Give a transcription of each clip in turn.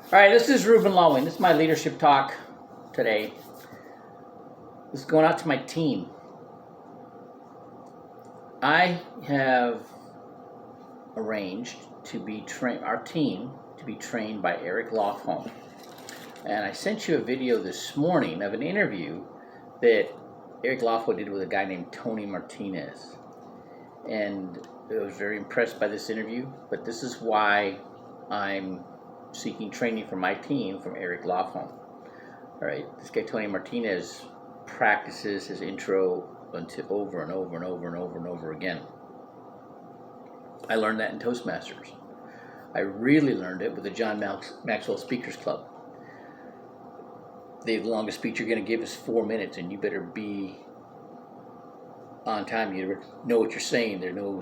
All right, this is Ruben Lowen. This is my leadership talk today. This is going out to my team. I have arranged to be our team to be trained by Eric Lofholm. And I sent you a video this morning of an interview that Eric Lofholm did with a guy named Tony Martinez. And I was very impressed by this interview, but this is why I'm seeking training for my team from Eric Lofholm. All right, this guy Tony Martinez practices his intro until over and over and over and over and over again. I learned that in Toastmasters. I really learned it with the John Maxwell Speakers Club. The longest speech you're going to give is 4 minutes, and you better be on time. You better know what you're saying. There's no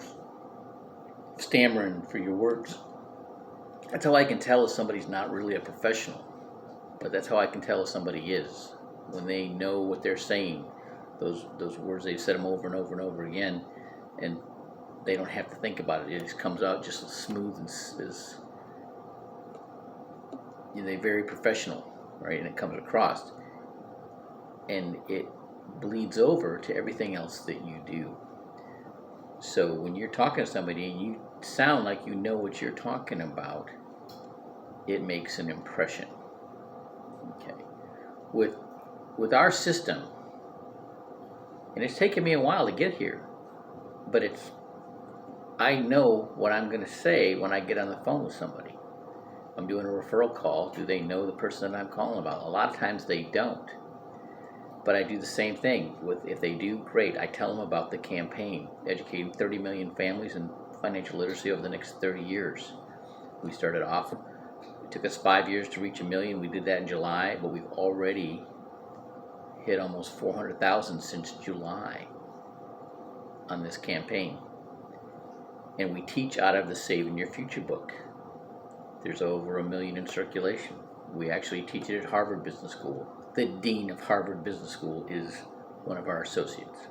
stammering for your words. That's how I can tell if somebody's not really a professional. But that's how I can tell if somebody is. When they know what they're saying, those words, they've said them over and over and over again, and they don't have to think about it. It just comes out just as smooth and as they're very professional, right? And it comes across, and it bleeds over to everything else that you do. So when you're talking to somebody and you sound like you know what you're talking about, it makes an impression. Okay. With our system, and it's taken me a while to get here, but I know what I'm going to say when I get on the phone with somebody. I'm doing a referral call. Do they know the person that I'm calling about? A lot of times they don't. But I do the same thing. If they do, great. I tell them about the campaign, educating 30 million families in financial literacy over the next 30 years. We started off, it took us 5 years to reach 1 million. We did that in July, but we've already hit almost 400,000 since July on this campaign. And we teach out of the Saving Your Future book. There's over 1 million in circulation. We actually teach it at Harvard Business School. The dean of Harvard Business School is one of our associates.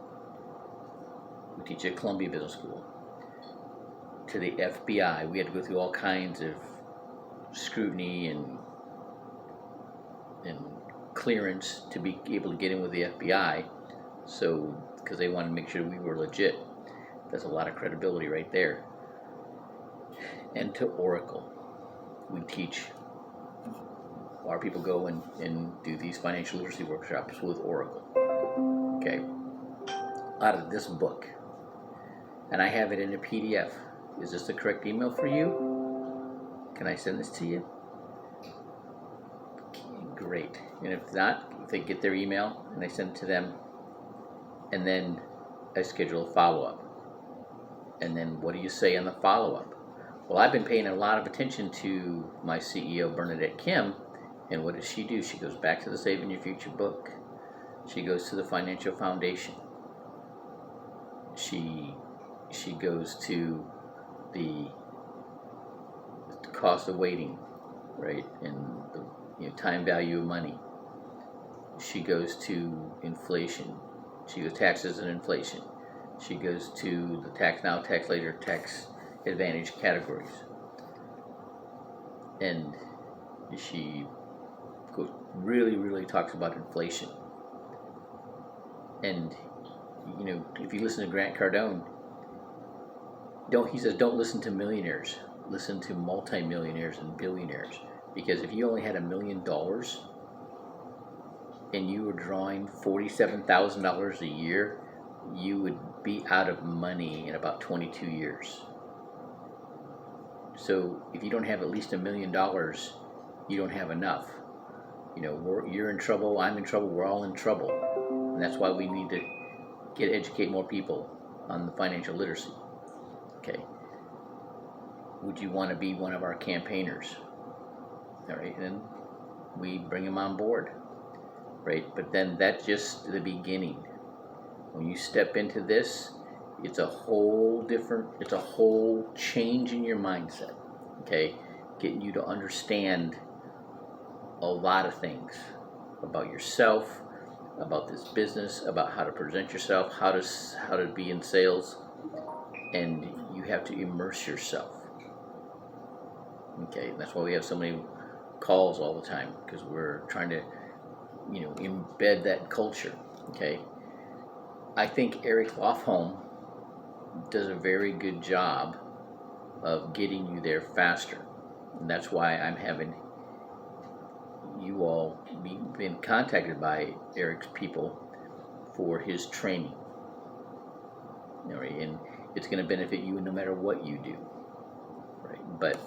We teach at Columbia Business School. To the FBI, we had to go through all kinds of scrutiny and clearance to be able to get in with the FBI. So, because they wanted to make sure we were legit. That's a lot of credibility right there. And to Oracle, we teach. Our people go and do these financial literacy workshops with Oracle. Okay, out of this book, and I have it in a PDF. Is this the correct email for you? Can I send this to you? Okay, great. And if not, if they get their email and I send it to them, and then I schedule a follow-up. And then what do you say on the follow-up? Well, I've been paying a lot of attention to my CEO, Bernadette Kim, and what does she do? She goes back to the Saving Your Future book. She goes to the Financial Foundation. She goes to the cost of waiting, right, and the time value of money. She goes to inflation. She goes taxes and inflation. She goes to the tax now, tax later, tax advantage categories, and she really talks about inflation. And if you listen to Grant Cardone, he says don't listen to millionaires, listen to multimillionaires and billionaires, because if you only had $1 million and you were drawing $47,000 a year, you would be out of money in about 22 years. So if you don't have at least $1 million, you don't have enough. You're in trouble, I'm in trouble, we're all in trouble. And that's why we need to educate more people on the financial literacy. Okay. Would you want to be one of our campaigners? All right, and we bring them on board, right? But then that's just the beginning. When you step into this, it's a whole change in your mindset, okay? Getting you to understand a lot of things about yourself, about this business, about how to present yourself, how to be in sales, and you have to immerse yourself. Okay, that's why we have so many calls all the time because we're trying to, embed that culture. Okay, I think Eric Lofholm does a very good job of getting you there faster, and that's why I'm having you all been contacted by Eric's people for his training. And it's going to benefit you no matter what you do, right? But